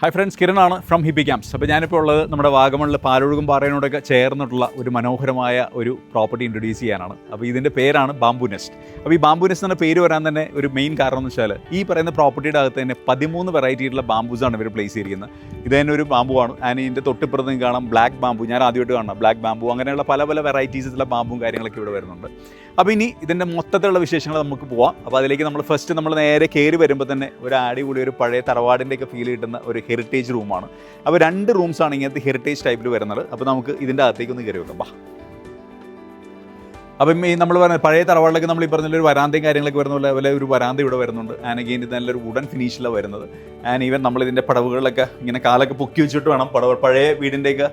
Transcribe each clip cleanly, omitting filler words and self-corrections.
Hi friends, കിരണാണ് from hippie camps. അപ്പോൾ ഞാനിപ്പോൾ ഉള്ളത് നമ്മുടെ വാഗമണിൽ പാലൊഴുകും പാറയോടൊക്കെ ചേർന്നിട്ടുള്ള ഒരു മനോഹരമായ ഒരു പ്രോപ്പർട്ടി ഇൻട്രൊഡ്യൂസ് ചെയ്യാനാണ്. അപ്പോൾ ഇതിൻ്റെ പേരാണ് ബാംബു നെസ്റ്റ്. അപ്പോൾ ഈ ബാംബു നെസ്റ്റ് എന്ന പേര് വരാൻ തന്നെ ഒരു മെയിൻ കാരണം എന്ന് വെച്ചാൽ ഈ പറയുന്ന പ്രോപ്പർട്ടിയുടെ അകത്ത് തന്നെ 13 വെറൈറ്റിയുള്ള ബാംബൂസാണ് ഇവർ പ്ലേസ് ചെയ്തിരിക്കുന്നത്. ഇത് തന്നെ ഒരു ബാംബു ആണ്. ആൻഡ് ഇതിൻ്റെ തൊട്ടിപ്പുറത്ത് നിങ്ങൾക്ക് കാണാം ബ്ലാക്ക് ബാംബു. ഞാൻ ആദ്യമായിട്ട് കാണാം ബ്ലാക്ക് ബാംബു. അങ്ങനെയുള്ള പല പല വെറൈറ്റീസിലുള്ള ബാംബും കാര്യങ്ങളൊക്കെ ഇവിടെ വരുന്നുണ്ട്. അപ്പോൾ ഇനി ഇതിൻ്റെ മൊത്തത്തിലുള്ള വിശേഷങ്ങൾ നമുക്ക് പോവാം. അപ്പോൾ അതിലേക്ക് നമ്മൾ നേരെ കയറി വരുമ്പോൾ തന്നെ ഒരു അടിപൊളി ഒരു പഴയ തറവാടിൻ്റെയൊക്കെ ഫീൽ കിട്ടുന്ന ഒരു ഹെറിറ്റേജ് റൂമാണ്. അപ്പോൾ 2 റൂംസാണ് ഇങ്ങനത്തെ ഹെറിറ്റേജ് ടൈപ്പിൽ വരുന്നത്. അപ്പോൾ നമുക്ക് ഇതിൻ്റെ അകത്തേക്ക് ഒന്ന് കയറി വെക്കാം. അപ്പം ഈ നമ്മൾ പറഞ്ഞ പഴയ തറവാടിലൊക്കെ നമ്മൾ ഈ പറഞ്ഞൊരു വരാന്തയും കാര്യങ്ങളൊക്കെ വരുന്ന പോലെ ഒരു വരാന്ത ഇവിടെ വരുന്നുണ്ട്. ആൻഡ് അഗെയിൻ ഇത് നല്ലൊരു വുഡൻ ഫിനിഷിലാണ് വരുന്നത്. ആൻഡ് ഈവൻ നമ്മളിതിൻ്റെ പടവുകളിലൊക്കെ ഇങ്ങനെ കാലൊക്കെ പൊക്കി വെച്ചിട്ട് വേണം പഴയ വീടിൻ്റെയൊക്കെ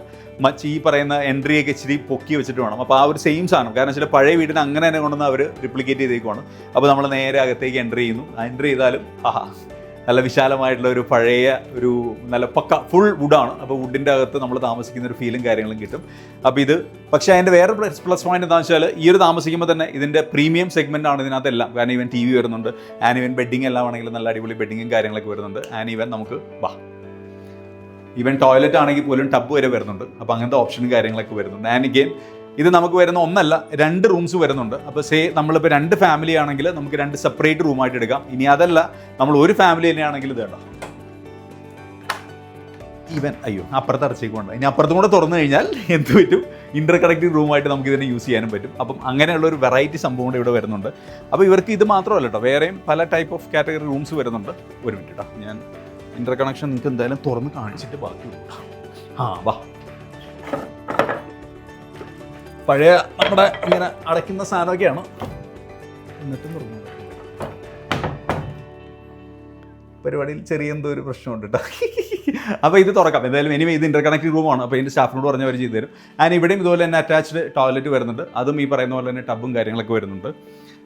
ഈ പറയുന്ന എൻട്രിയൊക്കെ ഇച്ചിരി പൊക്കി വെച്ചിട്ട് വേണം. അപ്പോൾ ആ ഒരു സെയിം സാധനം, കാരണം വെച്ചാൽ പഴയ വീടിന് അങ്ങനെ തന്നെ കൊണ്ടുവന്ന് അവർ റിപ്ലിക്കേറ്റ് ചെയ്തേക്കുവാണ്. അപ്പോൾ നമ്മൾ നേരെ അകത്തേക്ക് എൻ്റർ ചെയ്യുന്നു. എൻ്റർ ചെയ്താലും നല്ല വിശാലമായിട്ടുള്ള ഒരു പഴയ ഒരു നല്ല പക്ക ഫുൾ വുഡാണ്. അപ്പോൾ വുഡിൻ്റെ അകത്ത് നമ്മൾ താമസിക്കുന്ന ഒരു ഫീലും കാര്യങ്ങളും കിട്ടും. അപ്പോൾ ഇത് പക്ഷേ അതിൻ്റെ വേറെ പ്ലസ് പോയിന്റ് എന്താണെന്ന് വെച്ചാൽ ഈ ഒരു താമസിക്കുമ്പോൾ തന്നെ ഇതിൻ്റെ പ്രീമിയം സെഗ്മെൻ്റ് ആണ് ഇതിനകത്തെല്ലാം. കാരണം ഈവൻ TV വരുന്നുണ്ട്, ആൻഡ് ഈവൻ ബെഡിങ് എല്ലാം ആണെങ്കിലും നല്ല അടിപൊളി ബെഡിങ്ങും കാര്യങ്ങളൊക്കെ വരുന്നുണ്ട്. ആൻഡ് ഈവൻ നമുക്ക് ഈവൻ ടോയ്ലറ്റ് ആണെങ്കിൽ പോലും ടബ് വരെ വരുന്നുണ്ട്. അപ്പോൾ അങ്ങനത്തെ ഓപ്ഷനും കാര്യങ്ങളൊക്കെ വരുന്നുണ്ട്. ആൻഡ് അഗെയിൻ ഇത് നമുക്ക് വരുന്ന ഒന്നല്ല 2 റൂംസ് വരുന്നുണ്ട്. അപ്പോൾ നമ്മളിപ്പോൾ 2 ഫാമിലി ആണെങ്കിൽ നമുക്ക് 2 സെപ്പറേറ്റ് റൂമായിട്ട് എടുക്കാം. ഇനി അതല്ല നമ്മൾ ഒരു ഫാമിലി തന്നെയാണെങ്കിൽ ഇത് വേണ്ട അപ്പുറത്ത് അടച്ചേക്ക് വേണ്ട. ഇനി അപ്പുറത്തും കൂടെ തുറന്നു കഴിഞ്ഞാൽ എന്ത് പറ്റും, ഇന്റർ കണക്റ്റഡ് റൂമായിട്ട് നമുക്ക് ഇതിനെ യൂസ് ചെയ്യാനും പറ്റും. അപ്പം അങ്ങനെയുള്ള ഒരു വെറൈറ്റി സംഭവം കൂടെ ഇവിടെ വരുന്നുണ്ട്. അപ്പോൾ ഇവർക്ക് ഇത് മാത്രമല്ല കേട്ടോ, വേറെയും പല ടൈപ്പ് ഓഫ് കാറ്റഗറി റൂംസ് വരുന്നുണ്ട്. ഒരു മിനിറ്റ് കേട്ടോ, ഞാൻ ഇന്റർ കണക്ഷൻ നിങ്ങൾക്ക് എന്തായാലും തുറന്ന് കാണിച്ചിട്ട് ബാക്കി വാ. പഴയ നമ്മുടെ ഇങ്ങനെ അടയ്ക്കുന്ന സാധനമൊക്കെയാണ്. എന്നിട്ടും തുറന്നു പരിപാടിയിൽ ചെറിയ എന്തോ ഒരു പ്രശ്നമുണ്ട് കേട്ടോ. അപ്പോൾ ഇത് തുറക്കാം എന്തായാലും. ഇത് ഇന്റർ കണക്റ്റഡ് റൂമാണ്. അപ്പോൾ ഇതിൻ്റെ സ്റ്റാഫിനോട് പറഞ്ഞ് അവർ ചെയ്തു തരും. ആൻഡ് ഇവിടെയും ഇതുപോലെ തന്നെ അറ്റാച്ച്ഡ് ടോയ്ലറ്റ് വരുന്നുണ്ട്. അതും ഈ പറയുന്ന പോലെ തന്നെ ടബും കാര്യങ്ങളൊക്കെ വരുന്നുണ്ട്.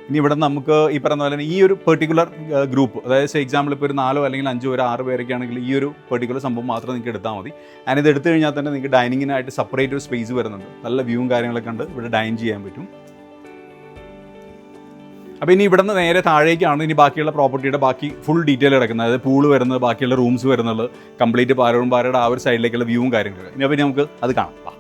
ഇനി ഇവിടെ നമുക്ക് ഈ പറയുന്ന പോലെ തന്നെ ഈ ഒരു പെർട്ടിക്കുലർ ഗ്രൂപ്പ്, അതായത് എക്സാമ്പിൾ ഇപ്പോൾ ഒരു 4 അല്ലെങ്കിൽ 5 ഒരു 6 പേരൊക്കെ ആണെങ്കിൽ ഈ ഒരു പെർട്ടിക്കുലർ സംഭവം മാത്രം നിങ്ങൾക്ക് എടുത്താൽ മതി. ആൻഡ് ഇത് എടുത്തു കഴിഞ്ഞാൽ തന്നെ നിങ്ങൾക്ക് ഡൈനിങ്ങിനായിട്ട് സെപ്പറേറ്റ് ഒരു സ്പേസ് വരുന്നുണ്ട്. നല്ല വ്യൂവും കാര്യങ്ങളൊക്കെ ഉണ്ട്, ഇവിടെ ഡൈൻ ചെയ്യാൻ പറ്റും. അപ്പോൾ ഇനി ഇവിടെ നിന്ന് നേരെ താഴേക്കാണ് ഇനി ബാക്കിയുള്ള പ്രോപ്പർട്ടിയുടെ ബാക്കി ഫുൾ ഡീറ്റെയിൽ കിടക്കുന്നത്. അതായത് പൂള് വരുന്നത്, ബാക്കിയുള്ള റൂംസ് വരുന്നത്, കംപ്ലീറ്റ് പാലവും പാറയുടെ ആ ഒരു സൈഡിലേക്കുള്ള വ്യൂവും കാര്യങ്ങളൊക്കെ. ഇനി അപ്പോൾ നമുക്ക് അത് കാണാം.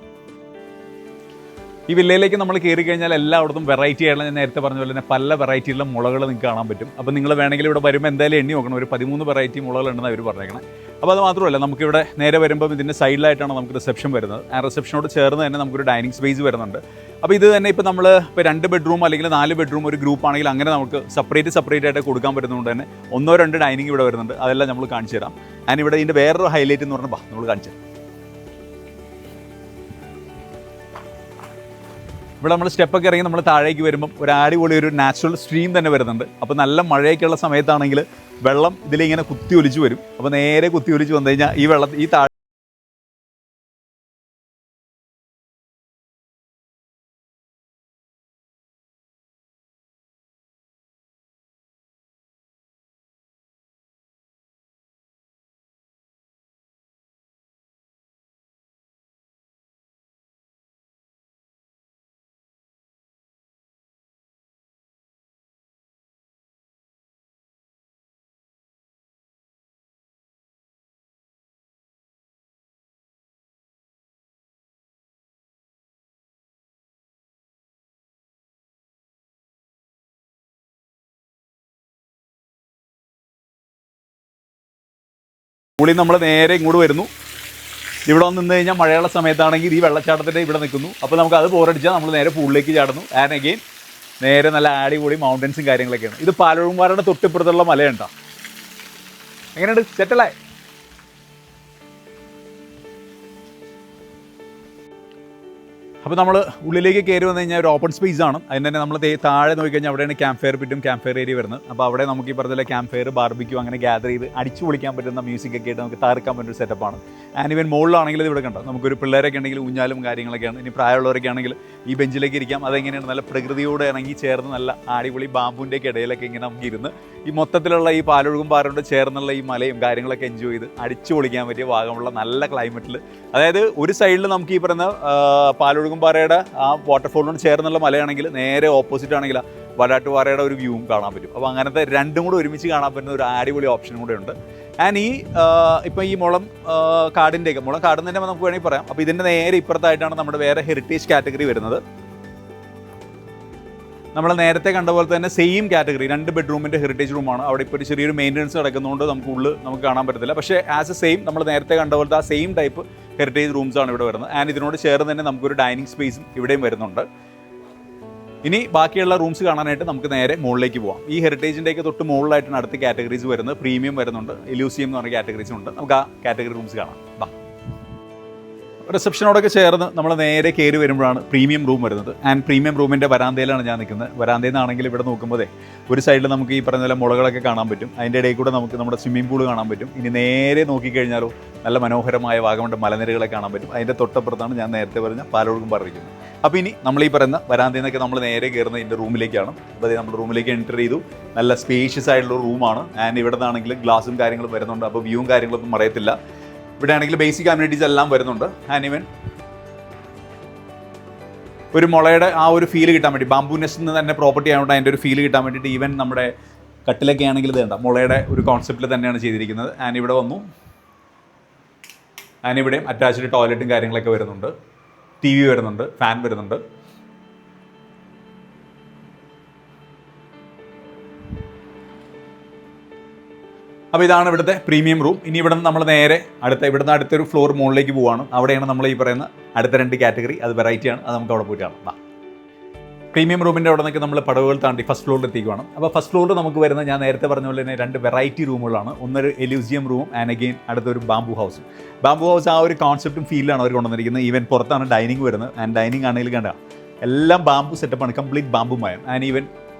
ഈ വില്ലയിലേക്ക് നമ്മൾ കയറി കഴിഞ്ഞാൽ എല്ലായിടത്തും വെറൈറ്റി ആയിട്ടുള്ള, ഞാൻ നേരത്തെ പറഞ്ഞ പോലെ തന്നെ പല വെറൈറ്റിയുള്ള മുളകൾ നിങ്ങൾക്ക് കാണാൻ പറ്റും. അപ്പോൾ നിങ്ങൾ വേണമെങ്കിൽ ഇവിടെ വരുമ്പോൾ എന്തായാലും എണ്ണി നോക്കണം. ഒരു 13 വെറൈറ്റി മുളകളുണ്ടെന്ന് അവർ പറഞ്ഞേക്കണം. അപ്പോൾ അത് മാത്രമല്ല, നമുക്കിവിടെ നേരെ വരുമ്പോൾ ഇതിൻ്റെ സൈഡിലായിട്ടാണ് നമുക്ക് റിസപ്ഷൻ വരുന്നത്. ആ റിസപ്ഷനോട് ചേർന്ന് തന്നെ നമുക്കൊരു ഡൈനിങ് സ്പേസ് വരുന്നുണ്ട്. അപ്പോൾ ഇത് തന്നെ ഇപ്പോൾ നമ്മൾ 2 ബെഡ്റൂം അല്ലെങ്കിൽ 4 ബെഡ്റൂം ഒരു ഗ്രൂപ്പ് ആണെങ്കിൽ അങ്ങനെ നമുക്ക് സെപ്പറേറ്റ് ആയിട്ട് കൊടുക്കാൻ പറ്റുന്നതുകൊണ്ട് തന്നെ 1-2 ഡൈനിങ് ഇവിടെ വരുന്നുണ്ട്. അതെല്ലാം നമ്മൾ കാണിച്ചു തരാം. ആൻഡ് ഇവിടെ ഇതിൻ്റെ വേറൊരു ഹൈലൈറ്റ് എന്ന് പറഞ്ഞാൽ നമ്മൾ കാണിച്ചു തരാം. ഇവിടെ നമ്മൾ സ്റ്റെപ്പൊക്കെ ഇറങ്ങി നമ്മൾ താഴേക്ക് വരുമ്പം ഒരു അടിപൊളി ഒരു നാച്ചുറൽ സ്ട്രീം തന്നെ വരുന്നുണ്ട്. അപ്പോൾ നല്ല മഴയൊക്കെയുള്ള സമയത്താണെങ്കിൽ വെള്ളം ഇതിലിങ്ങനെ കുത്തി ഒലിച്ച് വരും. അപ്പോൾ നേരെ കുത്തി ഒലിച്ച് വന്നു കഴിഞ്ഞാൽ ഈ താഴെ ഉള്ളിൽ നമ്മൾ നേരെ ഇങ്ങോട്ട് വരുന്നു. ഇവിടെ വന്ന് നിന്ന് കഴിഞ്ഞാൽ മഴയുള്ള സമയത്താണെങ്കിൽ ഈ വെള്ളച്ചാട്ടത്തിൻ്റെ ഇവിടെ നിൽക്കുന്നു. അപ്പോൾ നമുക്ക് അത് പോരടിച്ചാൽ നമ്മൾ നേരെ പൂളിലേക്ക് ചാടുന്നു. ആൻഡ് അഗെയിൻ നേരെ നല്ല അടിപൊളി മൗണ്ടൻസും കാര്യങ്ങളൊക്കെയാണ്. ഇത് പാലഴുമ്പാറയുടെ തൊട്ടിപ്പുറത്തുള്ള മലയുണ്ടോ. എങ്ങനെയുണ്ട്, സെറ്റല്ലേ? അപ്പോൾ നമ്മൾ ഉള്ളിലേക്ക് കയറി വന്നു കഴിഞ്ഞാൽ ഒരു ഓപ്പൺ സ്പേസ് ആണ്. അതിന് തന്നെ നമ്മൾ താഴെ നോക്കിക്കഴിഞ്ഞാൽ അവിടെയാണ് ക്യാമ്പ് ഫയർ പിറ്റും ക്യാമ്പ് ഫയർ ഏരിയ വരുന്നത്. അപ്പോൾ അവിടെ നമുക്ക് ഈ പറഞ്ഞ ക്യാമ്പ് ഫയർ, ബാർബിക്യൂ അങ്ങനെ ഗ്യാദർ ചെയ്ത് അടിച്ചു പൊളിക്കാൻ പറ്റുന്ന മ്യൂസിക്കൊക്കെ ആയിട്ട് നമുക്ക് തകർക്കാൻ പറ്റുന്ന ഒരു സെറ്റപ്പാണ്. ആൻഡ് ഇവൻ മുകളിലാണെങ്കിൽ ഇവിടെ കണ്ടോ, നമുക്കൊരു പിള്ളേരൊക്കെ ഉണ്ടെങ്കിൽ ഊഞ്ഞാലും കാര്യങ്ങളൊക്കെയാണ്. ഇനി പ്രായമുള്ളവരൊക്കെ ആണെങ്കിൽ ഈ ബെഞ്ചിലേക്ക് ഇരിക്കാം. അതെങ്ങനെയാണ് നല്ല പ്രകൃതിയോട് ഇണങ്ങി ചേർന്ന് നല്ല അടിപൊളി ബാമ്പൂൻ്റെയൊക്കെ ഇടയിലൊക്കെ ഇങ്ങനെ നമുക്ക് ഇരുന്ന് ഈ മൊത്തത്തിലുള്ള ഈ പാലൊഴുകും പാറയോട് ചേർന്നുള്ള ഈ മലയും കാര്യങ്ങളൊക്കെ എൻജോയ് ചെയ്ത് അടിച്ചു പൊളിക്കാൻ പറ്റിയ ഭാഗമുള്ള നല്ല ക്ലൈമറ്റിൽ, അതായത് ഒരു സൈഡിൽ നമുക്ക് ഈ പറയുന്ന പാലൊഴുകും പാറയുടെ ആ വാട്ടർഫോളിനോട് ചേർന്നുള്ള മലയാണെങ്കിൽ നേരെ ഓപ്പോസിറ്റ് ആണെങ്കിൽ വരാട്ടുപാറയുടെ ഒരു വ്യൂവും കാണാൻ പറ്റും. അപ്പോൾ അങ്ങനത്തെ 2 കൂടെ ഒരുമിച്ച് കാണാൻ പറ്റുന്ന ഒരു അടിപൊളി ഓപ്ഷനും കൂടെ ഉണ്ട്. ആൻഡ് ഇപ്പോൾ ഈ മുളം കാടിൻ്റെയൊക്കെ മുളം കാട് തന്നെ നമുക്ക് വേണമെങ്കിൽ പറയാം. അപ്പോൾ ഇതിൻ്റെ നേരെ ഇപ്പുറത്തായിട്ടാണ് നമ്മുടെ വേറെ ഹെറിറ്റേജ് കാറ്റഗറി വരുന്നത്. നമ്മൾ നേരത്തെ കണ്ട പോലെ തന്നെ സെയിം കാറ്റഗറി 2 ബെഡ്റൂമിൻ്റെ ഹെറിറ്റേജ് റൂമാണ്. അവിടെ ഇപ്പോൾ ഒരു ചെറിയൊരു മെയിൻ്റനൻസ് നടക്കുന്നതുകൊണ്ട് നമുക്ക് കാണാൻ പറ്റത്തില്ല. പക്ഷേ ആസ് എ സെയിം നമ്മൾ നേരത്തെ കണ്ട പോലത്തെ ആ സെയിം ടൈപ്പ് ഹെറിറ്റേജ് റൂംസാണ് ഇവിടെ വരുന്നത്. ആൻഡ് ഇതിനോട് ചേർന്ന് തന്നെ നമുക്കൊരു ഡൈനിങ് സ്പേസും ഇവിടെയും വരുന്നുണ്ട്. ഇനി ബാക്കിയുള്ള റൂംസ് കാണാനായിട്ട് നമുക്ക് നേരെ മുകളിലേക്ക് പോകാം. ഈ ഹെറിറ്റേജിൻ്റെയൊക്കെ തൊട്ട് മുകളിലായിട്ടാണ് അടുത്ത കാറ്റഗറീസ് വരുന്നത്. പ്രീമിയം വരുന്നുണ്ട്, എലൂസിയം എന്ന് പറഞ്ഞ കാറ്റഗറീസ് ഉണ്ട്. നമുക്ക് ആ കാറ്റഗറി റൂംസ് കാണാം. റിസപ്ഷനോടൊക്കെ ചേർന്ന് നമ്മൾ നേരെ കയറി വരുമ്പോഴാണ് പ്രീമിയം റൂം വരുന്നത്. ആൻഡ് പ്രീമിയം റൂമിൻ്റെ വരാന്തയിലാണ് ഞാൻ നിൽക്കുന്നത്. വരാന്തയിൽ നിന്നാണെങ്കിൽ ഇവിടെ നോക്കുമ്പോഴേ ഒരു സൈഡിൽ നമുക്ക് ഈ പറഞ്ഞ പോലെ മുളകളൊക്കെ കാണാൻ പറ്റും. അതിൻ്റെ ഇടയിൽ കൂടെ നമുക്ക് നമ്മുടെ സ്വിമ്മിംഗ് പൂൾ കാണാൻ പറ്റും. ഇനി നേരെ നോക്കിക്കഴിഞ്ഞാലോ നല്ല മനോഹരമായ വാഗമൺ മലനിരകളെ കാണാൻ പറ്റും. അതിൻ്റെ തൊട്ടപ്പുറത്താണ് ഞാൻ നേരത്തെ പറഞ്ഞ പാലോടും പറഞ്ഞിരിക്കുന്നത്. അപ്പോൾ ഇനി നമ്മൾ ഈ പറയുന്ന വരാന്തയിൽ നിന്നൊക്കെ നമ്മൾ നേരെ കയറുന്നത് ഇതിൻ്റെ റൂമിലേക്കാണ്. അപ്പോൾ നമ്മൾ റൂമിലേക്ക് എൻ്റർ ചെയ്തു. നല്ല സ്പേഷ്യസ് ആയിട്ടുള്ള റൂമാണ്. ആൻഡ് ഇവിടെ നിന്നാണെങ്കിൽ ഗ്ലാസും കാര്യങ്ങളും വരുന്നുണ്ട്. അപ്പോൾ വ്യൂവും കാര്യങ്ങളൊന്നും അറിയത്തില്ല. ഇവിടെ ആണെങ്കിൽ ബേസിക് അമ്യൂണിറ്റീസ് എല്ലാം വരുന്നുണ്ട്. ആൻഡ് ഈവൻ ഒരു മുളയുടെ ആ ഒരു ഫീൽ കിട്ടാൻ വേണ്ടി ബാംബൂ നെസ്റ്റിൽ നിന്ന് തന്നെ പ്രോപ്പർട്ടി ആയതുകൊണ്ട് അതിൻ്റെ ഒരു ഫീൽ കിട്ടാൻ വേണ്ടിയിട്ട് ഈവൻ നമ്മുടെ കട്ടിലൊക്കെ ആണെങ്കിൽ ഇത് വേണ്ട മുളയുടെ ഒരു കോൺസെപ്റ്റിൽ തന്നെയാണ് ചെയ്തിരിക്കുന്നത്. ആൻഡ് ഇവിടെ വന്നു. ആൻഡ് ഇവിടെയും അറ്റാച്ച്ഡ് ടോയ്ലറ്റും കാര്യങ്ങളൊക്കെ വരുന്നുണ്ട്. TV വരുന്നുണ്ട്, ഫാൻ വരുന്നുണ്ട്. അപ്പോൾ ഇതാണ് ഇവിടുത്തെ പ്രീമിയം റൂം. ഇനി ഇവിടെ നിന്ന് നമ്മൾ നേരെ ഇവിടുന്ന് അടുത്തൊരു ഫ്ലോർ മുകളിലേക്ക് പോവുകയാണ്. അവിടെയാണ് നമ്മൾ ഈ പറയുന്ന അടുത്ത 2 കാറ്റഗറി. അത് വെറൈറ്റിയാണ്. അത് നമുക്ക് അവിടെ പോയിട്ട് കാണാം. പ്രീമിയം റൂമിൻ്റെ അവിടെ നിന്നൊക്കെ നമ്മൾ പടവുകൾ താണ്ടി ഫസ്റ്റ് ഫ്ലോറിൽ എത്തിക്കുകയാണ്. അപ്പോൾ ഫസ്റ്റ് ഫ്ലോറിൽ നമുക്ക് വരുന്നത് ഞാൻ നേരത്തെ പറഞ്ഞ പോലെ തന്നെ 2 വെറൈറ്റി റൂമുകളാണ്. ഒന്നൊരു എലൂസിയം റൂമും ആൻഡ് അഗെയിൻ അടുത്തൊരു ബാംബു ഹൗസും. ബാംബു ഹൗസ് ആ ഒരു കോൺസെപ്റ്റും ഫീലാണ് അവർ കൊണ്ടുവന്നിരിക്കുന്നത്. ഈവൻ പുറത്താണ് ഡൈനിങ് വരുന്നത്. ആൻഡ് ഡൈനിങ് ആണെങ്കിൽ കണ്ട എല്ലാം ബാംബു സെറ്റപ്പാണ്, കംപ്ലീറ്റ് ബാംബു മയം. ആൻഡ് ഈവൻ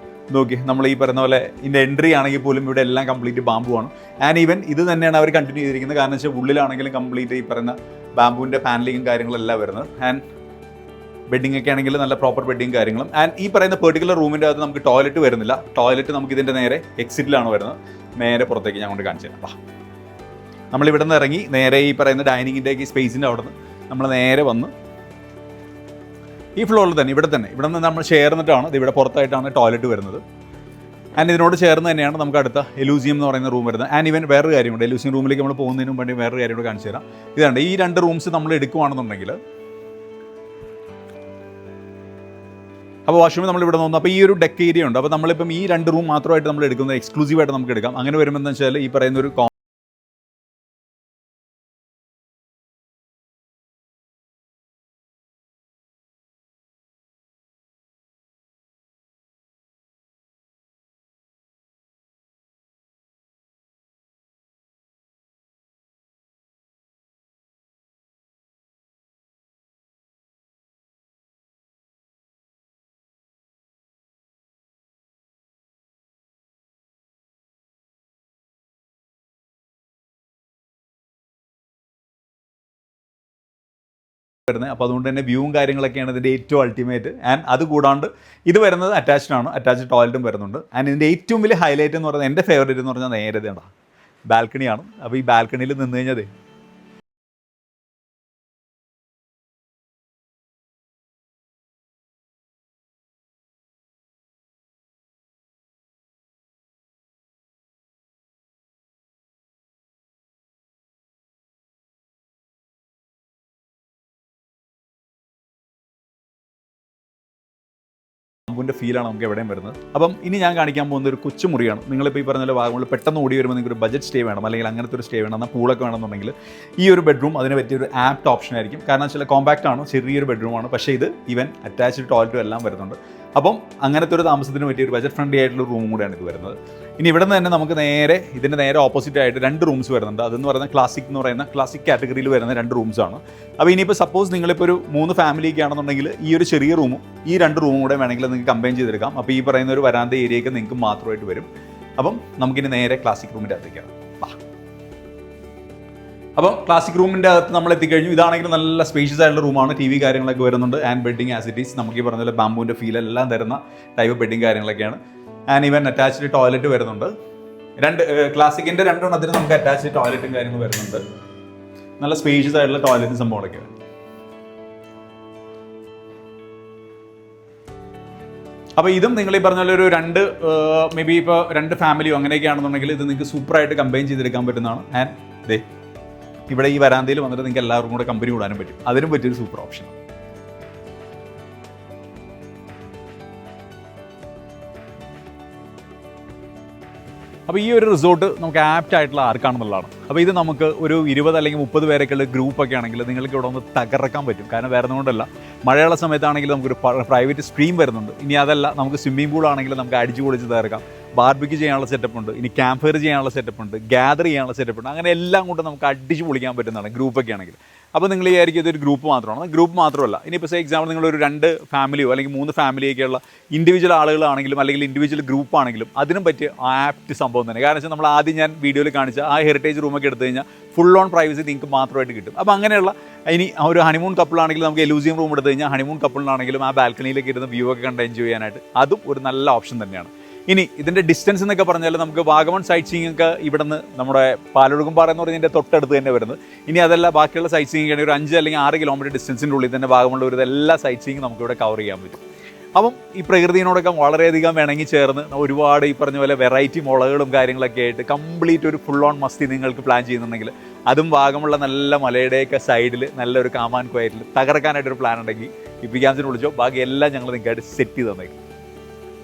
നോക്കി നമ്മൾ ഈ പറയുന്ന പോലെ ഇതിൻ്റെ എൻട്രി ആണെങ്കിൽ പോലും ഇവിടെ എല്ലാം കംപ്ലീറ്റ് ബാംബു ആണ്. ആൻഡ് ഈവൻ ഇത് തന്നെയാണ് അവർ കണ്ടിന്യൂ ചെയ്തിരിക്കുന്നത്. കാരണം വെച്ചാൽ ഉള്ളിലാണെങ്കിലും കംപ്ലീറ്റ് ഈ പറയുന്ന ബാംബുവിൻ്റെ പാനലിങ്ങും കാര്യങ്ങളെല്ലാം വരുന്നത്. ആൻഡ് ബെഡിങ് ഒക്കെ ആണെങ്കിൽ നല്ല പ്രോപ്പർ ബെഡിങ് കാര്യങ്ങളും. ആൻഡ് ഈ പറയുന്ന പെർട്ടിക്കുലർ റൂമിൻ്റെ അകത്ത് നമുക്ക് ടോയ്ലറ്റ് വരുന്നില്ല. ടോയ്ലറ്റ് നമുക്ക് ഇതിൻ്റെ നേരെ എക്സിറ്റിലാണ് വരുന്നത്. നേരെ പുറത്തേക്ക് ഞാൻ കൊണ്ട് കാണിച്ചു തരാം. നമ്മളിവിടെ നിന്ന് ഇറങ്ങി നേരെ ഈ പറയുന്ന ഡൈനിങ്ങിൻ്റെ സ്പേസിൻ്റെ അവിടെ നിന്ന് നമ്മൾ നേരെ വന്ന് ഈ ഫ്ലോറിൽ തന്നെ ഇവിടെ നിന്ന് നമ്മൾ ചേർന്നിട്ടാണ് ഇവിടെ പുറത്തായിട്ടാണ് ടോയ്ലറ്റ് വരുന്നത്. ആൻഡ് ഇതിനോട് ചേർന്ന് തന്നെയാണ് നമുക്ക് അടുത്ത എലൂസിയം എന്ന് പറയുന്ന റൂം വരുന്നത്. ആൻഡ് ഇവൻ വേറൊരു കാര്യമുണ്ട്. എലൂസിയം റൂമിലേക്ക് നമ്മൾ പോകുന്നതിന് വേണ്ടി വേറൊരു കാര്യം കൂടെ കാണിച്ചു തരാം. ഇതാണ് ഈ 2 റൂംസ് നമ്മൾ എടുക്കുകയാണെന്നുണ്ടെങ്കിൽ അപ്പോൾ വാഷ്റൂമിൽ നമ്മൾ ഇവിടെ നോക്കുന്നു. അപ്പോൾ ഈ ഒരു ഡെക്ക് ഏരിയ ഉണ്ട്. അപ്പോൾ നമ്മളിപ്പം ഈ 2 റൂം മാത്രമായിട്ട് നമ്മൾ എടുക്കുന്നത് എക്സ്ക്ലൂസീവായിട്ട് നമുക്ക് എടുക്കാം. അങ്ങനെ വരുമ്പോൾ എന്താ വെച്ചാൽ ഈ പറയുന്ന ഒരു വരുന്നത്. അപ്പോൾ അതുകൊണ്ട് തന്നെ വ്യൂവും കാര്യങ്ങളൊക്കെയാണ് ഇതിൻ്റെ ഏറ്റവും അൾട്ടിമേറ്റ്. ആൻഡ് അത് കൂടാണ്ട് ഇത് വരുന്നത് അറ്റാച്ച്ഡ് ആണ്. അറ്റാച്ച്ഡ് ടോയ്ലറ്റും വരുന്നുണ്ട്. ആൻഡ് ഇതിൻ്റെ ഏറ്റവും വലിയ ഹൈലൈറ്റ് എന്ന് പറയുന്നത് എൻ്റെ ഫേവറേറ്റ് എന്ന് പറഞ്ഞാൽ നേരത്തെ ബാൽക്കണിയാണ്. അപ്പോൾ ഈ ബാൽക്കണിയിൽ നിന്ന് കഴിഞ്ഞാൽ ബാംബുവിൻ്റെ ഫീലാണ് നമുക്ക് എവിടെയും വരുന്നത്. അപ്പം ഇനി ഞാൻ കാണിക്കാൻ പോകുന്ന ഒരു കൊച്ചുമുറിയാണ്. നിങ്ങളിപ്പോൾ ഈ പറഞ്ഞ പോലെ വാഗമണിൽ പെട്ടെന്ന് ഓടി വരുമ്പോൾ നിങ്ങൾക്ക് ഒരു ബജറ്റ് സ്റ്റേ വേണം, അല്ലെങ്കിൽ അങ്ങനത്തെ ഒരു സ്റ്റേ വേണം, എന്നാൽ പൂളൊക്കെ വേണമെന്നുണ്ടെങ്കിൽ ഈ ഒരു ബെഡ്റൂം അതിന് പറ്റിയൊരു ആപ്റ്റ് ഓപ്ഷൻ ആയിരിക്കും. കാരണം വെച്ചാൽ കോമ്പാക്റ്റ് ആണ്, ചെറിയൊരു ബെഡ്റൂമാണ്. പക്ഷേ ഇത് ഈവൻ അറ്റാച്ച്ഡ് ടോയ്ലറ്റും എല്ലാം വരുന്നുണ്ട്. അപ്പം അങ്ങനത്തെ ഒരു താമസത്തിന് പറ്റിയ ഒരു ബജറ്റ് ഫ്രണ്ട്ലി ആയിട്ടുള്ള റൂമും കൂടെയാണ് ഇത് വരുന്നത്. ഇനി ഇവിടെ നിന്ന് തന്നെ നമുക്ക് ഇതിൻ്റെ നേരെ ഓപ്പോസിറ്റ് ആയിട്ട് 2 റൂംസ് വരുന്നുണ്ട്. അതെന്ന് പറയുന്നത് ക്ലാസിക് കാറ്റഗറിയിൽ വരുന്ന 2 റൂംസാണ്. അപ്പോൾ ഇനിയിപ്പോൾ സപ്പോസ് നിങ്ങളിപ്പോൾ ഒരു 3 ഫാമിലിയൊക്കെ ആണെന്നുണ്ടെങ്കിൽ ഈ ഒരു ചെറിയ റൂമും ഈ 2 റൂമും കൂടെ വേണമെങ്കിൽ നിങ്ങൾക്ക് കമ്പൈൻ ചെയ്തെടുക്കാം. അപ്പോൾ ഈ പറയുന്ന ഒരു വരാന്ത ഏരിയയൊക്കെ നിങ്ങൾക്ക് മാത്രമായിട്ട് വരും. അപ്പം നമുക്കിനി നേരെ ക്ലാസിക് റൂമിൻ്റെ അകത്തേക്കാണ്. അപ്പം ക്ലാസിക് റൂമിൻ്റെ അകത്ത് നമ്മൾ എത്തിക്കഴിഞ്ഞു. ഇതാണെങ്കിൽ നല്ല സ്പേഷ്യസ് ആയിട്ടുള്ള റൂമാണ്. TV കാര്യങ്ങളൊക്കെ വരുന്നുണ്ട്. ആൻഡ് ബെഡിങ് ആസിറ്റീസ് നമുക്ക് ഈ പറഞ്ഞ പോലെ ബാംബുവിൻ്റെ ഫീൽ എല്ലാം തരുന്ന ടൈപ്പ് ബെഡിങ് കാര്യങ്ങളൊക്കെയാണ്. ആൻഡ് ഈവൻ അറ്റാച്ച്ഡ് ടോയ്ലറ്റ് വരുന്നുണ്ട്. ക്ലാസിക്കിൻ്റെ 2 എണ്ണത്തിന് നമുക്ക് അറ്റാച്ച്ഡ് ടോയ്ലറ്റും കാര്യങ്ങളും വരുന്നുണ്ട്. നല്ല സ്പേഷ്യസ് ആയിട്ടുള്ള ടോയ്ലറ്റും സംഭവങ്ങളൊക്കെയാണ്. അപ്പോൾ ഇതും നിങ്ങൾ ഈ പറഞ്ഞ പോലെ ഒരു രണ്ട് മേ ബി ഇപ്പോൾ രണ്ട് ഫാമിലിയോ അങ്ങനെയൊക്കെ ആണെന്നുണ്ടെങ്കിൽ ഇത് നിങ്ങൾക്ക് സൂപ്പറായിട്ട് കമ്പൈൻ ചെയ്തെടുക്കാൻ പറ്റുന്നതാണ്. ആൻഡ് ദേ ഇവിടെ ഈ വരാന്തയിൽ വന്നിട്ട് നിങ്ങൾക്ക് എല്ലാവർക്കും കൂടെ കമ്പനി കൂടാനും പറ്റും. അതിനും പറ്റിയൊരു സൂപ്പർ ഓപ്ഷനാണ്. അപ്പോൾ ഈ ഒരു റിസോർട്ട് നമുക്ക് ആപ്റ്റ് ആയിട്ടുള്ള ആർക്കാണെന്നുള്ളതാണ്. അപ്പോൾ ഇത് നമുക്ക് ഒരു 20 അല്ലെങ്കിൽ 30 പേരൊക്കെയുള്ള ഗ്രൂപ്പൊക്കെ ആണെങ്കിൽ നിങ്ങൾക്ക് ഇവിടെ ഒന്ന് തകർക്കാൻ പറ്റും. കാരണം വേറെ കൊണ്ടല്ല, മഴയുള്ള സമയത്താണെങ്കിൽ നമുക്കൊരു പ്രൈവറ്റ് സ്ട്രീം വരുന്നുണ്ട്. ഇനി അതല്ല, നമുക്ക് സ്വിമ്മിംഗ് പൂൾ ആണെങ്കിൽ നമുക്ക് അടിച്ചു പൊളിച്ച് തകർക്കാം. ബാർബിക്യൂ ചെയ്യാനുള്ള സെറ്റപ്പ് ഉണ്ട്, ഇനി ക്യാമ്പ് ഫയർ ചെയ്യാനുള്ള സെറ്റപ്പ് ഉണ്ട്, ഗ്യാദർ ചെയ്യാനുള്ള സെറ്റപ്പ് ഉണ്ട്. അങ്ങനെ എല്ലാം കൊണ്ട് നമുക്ക് അടിച്ച് പൊളിക്കാൻ പറ്റുന്നതാണ് ഗ്രൂപ്പൊക്കെ ആണെങ്കിൽ. അപ്പോൾ നിങ്ങൾ വിചാരിക്കും ഇതൊരു ഗ്രൂപ്പ് മാത്രമാണ്. ഗ്രൂപ്പ് മാത്രമല്ല, ഇനിയിപ്പോൾ എക്സാമ്പിൾ നിങ്ങളൊരു 2 ഫാമിലിയോ അല്ലെങ്കിൽ 3 ഫാമിലിയൊക്കെയുള്ള ഇൻഡിവിജ്വൽ ആളുകളാണെങ്കിലും അല്ലെങ്കിൽ ഇൻഡിവിജ്വൽ ഗ്രൂപ്പ് ആണെങ്കിലും അതിനും പറ്റിയ ആപ്റ്റ് സംഭവം തന്നെ. കാരണം വെച്ചാൽ നമ്മൾ ആദ്യം ഞാൻ വീഡിയോയിൽ കാണിച്ച ആ ഹെറിറ്റേജ് റൂമൊക്കെ എടുത്തു കഴിഞ്ഞാൽ ഫുൾ ഓൺ പ്രൈവസി നിങ്ങൾക്ക് മാത്രമായിട്ട് കിട്ടും. അപ്പോൾ അങ്ങനെയുള്ള ഇനി ഒരു ഹണിമൂൺ കപ്പിളാണെങ്കിൽ നമുക്ക് എലൂസിയം റൂം എടുത്തു കഴിഞ്ഞാൽ ഹണിമൂൺ കപ്പിളിനാണെങ്കിലും ആ ബാൽക്കണിയിലേക്ക് ഇരുന്ന് വ്യൂ ഒക്കെ കണ്ട് എൻജോയ് ചെയ്യാനായിട്ട് അതും ഒരു നല്ല ഓപ്ഷൻ തന്നെയാണ്. ഇനി ഇതിൻ്റെ ഡിസ്റ്റൻസ് എന്നൊക്കെ പറഞ്ഞാൽ നമുക്ക് വാഗമൺ സൈറ്റ് സീയിങ് ഒക്കെ ഇവിടെ നിന്ന് നമ്മുടെ പാലൊഴുകുംപാറ എന്ന് പറയുന്നതിൻ്റെ തൊട്ടടുത്ത് തന്നെ വരുന്നത്. ഇനി അതല്ല, ബാക്കിയുള്ള സൈറ്റ് സീയിങ് ആണെങ്കിൽ ഒരു 5 അല്ലെങ്കിൽ 6 കിലോമീറ്റർ ഡിസ്റ്റൻസിൻ്റെ ഉള്ളിൽ തന്നെ വാഗമണിൽ ഒരു എല്ലാ സൈറ്റ് സീയിങ് നമുക്കിവിടെ കവർ ചെയ്യാൻ പറ്റും. അപ്പം ഈ പ്രകൃതിയോടൊക്കെ വളരെയധികം വേണമെങ്കിൽ ചേർന്ന് ഒരുപാട് ഈ പറഞ്ഞ പോലെ വെറൈറ്റി മുളകളും കാര്യങ്ങളൊക്കെ ആയിട്ട് കംപ്ലീറ്റ് ഒരു ഫുൾ ഓൺ മസ്തി നിങ്ങൾക്ക് പ്ലാൻ ചെയ്യുന്നുണ്ടെങ്കിൽ അതും വാഗമുള്ള നല്ല മലയുടെയൊക്കെ സൈഡിൽ നല്ലൊരു കാമാൻ ക്വയറ്റിൽ തകർക്കാനായിട്ടൊരു പ്ലാൻ ഉണ്ടെങ്കിൽ ഈ പിക്കാൻസിന് വിളിച്ചോ, ബാക്കി എല്ലാം ഞങ്ങൾ നിങ്ങൾക്കായിട്ട് സെറ്റ് ചെയ്ത് തന്നേക്കും.